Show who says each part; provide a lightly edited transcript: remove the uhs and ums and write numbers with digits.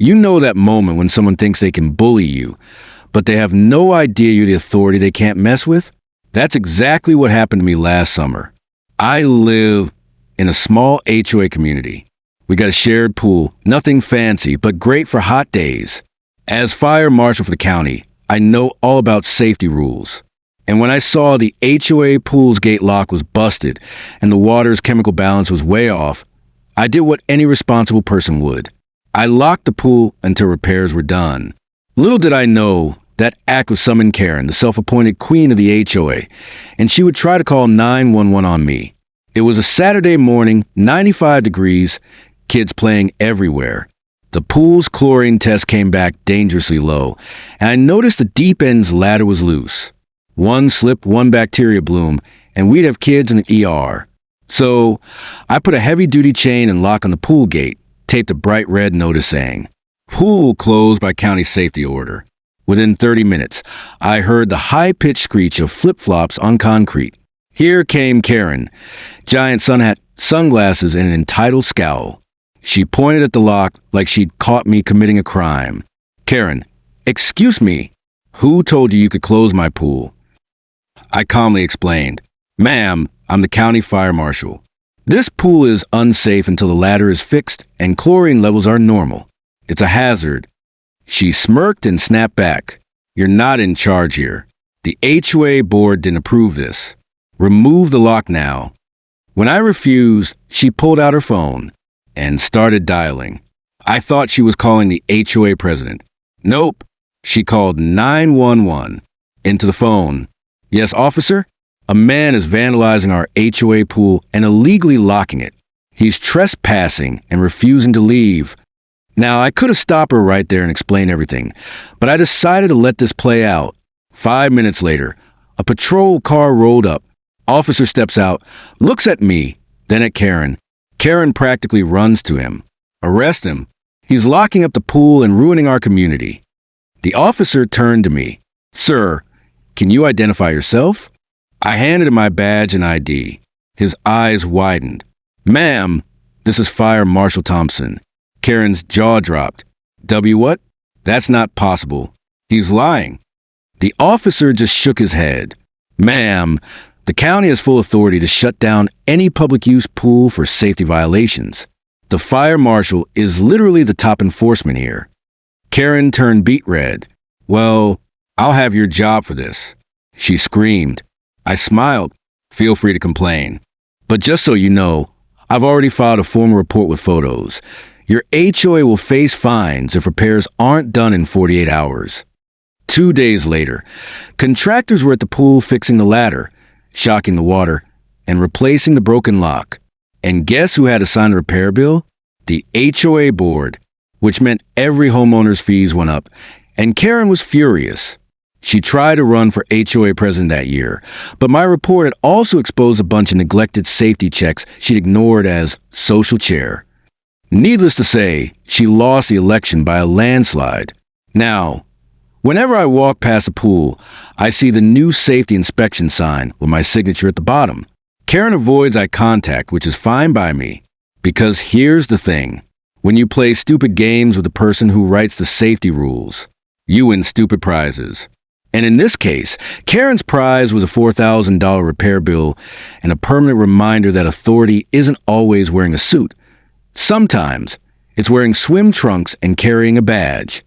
Speaker 1: You know that moment when someone thinks they can bully you, but they have no idea you're the authority they can't mess with? That's exactly what happened to me last summer. I live in a small HOA community. We got a shared pool, nothing fancy, but great for hot days. As fire marshal for the county, I know all about safety rules. And when I saw the HOA pool's gate lock was busted and the water's chemical balance was way off, I did what any responsible person would. I locked the pool until repairs were done. Little did I know that act would summon Karen, the self-appointed queen of the HOA, and she would try to call 911 on me. It was a Saturday morning, 95 degrees, kids playing everywhere. The pool's chlorine test came back dangerously low, and I noticed the deep end's ladder was loose. One slip, one bacteria bloom, and we'd have kids in the ER. So I put a heavy-duty chain and lock on the pool gate, taped a bright red notice saying, "Pool closed by county safety order." Within 30 minutes, I heard the high-pitched screech of flip-flops on concrete. Here came Karen, giant sun hat, sunglasses, and an entitled scowl. She pointed at the lock like she'd caught me committing a crime. "Karen, excuse me, who told you could close my pool?" I calmly explained, "Ma'am, I'm the County Fire Marshal. This pool is unsafe until the ladder is fixed and chlorine levels are normal. It's a hazard." She smirked and snapped back, "You're not in charge here. The HOA board didn't approve this. Remove the lock now." When I refused, she pulled out her phone and started dialing. I thought she was calling the HOA president. Nope. She called 911 into the phone. "Yes, officer? A man is vandalizing our HOA pool and illegally locking it. He's trespassing and refusing to leave." Now, I could have stopped her right there and explained everything, but I decided to let this play out. 5 minutes later, a patrol car rolled up. Officer steps out, looks at me, then at Karen. Karen practically runs to him. "Arrest him. He's locking up the pool and ruining our community." The officer turned to me. "Sir, can you identify yourself?" I handed him my badge and ID. His eyes widened. "Ma'am, this is Fire Marshal Thompson." Karen's jaw dropped. "W what? That's not possible. He's lying." The officer just shook his head. "Ma'am, the county has full authority to shut down any public use pool for safety violations. The fire marshal is literally the top enforcement here." Karen turned beet red. "Well, I'll have your job for this." She screamed. I smiled. "Feel free to complain. But just so you know, I've already filed a formal report with photos. Your HOA will face fines if repairs aren't done in 48 hours. 2 days later, contractors were at the pool fixing the ladder, shocking the water, and replacing the broken lock. And guess who had to sign the repair bill? The HOA board, which meant every homeowner's fees went up, and Karen was furious. She tried to run for HOA president that year, but my report had also exposed a bunch of neglected safety checks she'd ignored as social chair. Needless to say, she lost the election by a landslide. Now, whenever I walk past the pool, I see the new safety inspection sign with my signature at the bottom. Karen avoids eye contact, which is fine by me. Because here's the thing. When you play stupid games with the person who writes the safety rules, you win stupid prizes. And in this case, Karen's prize was a $4,000 repair bill and a permanent reminder that authority isn't always wearing a suit. Sometimes it's wearing swim trunks and carrying a badge.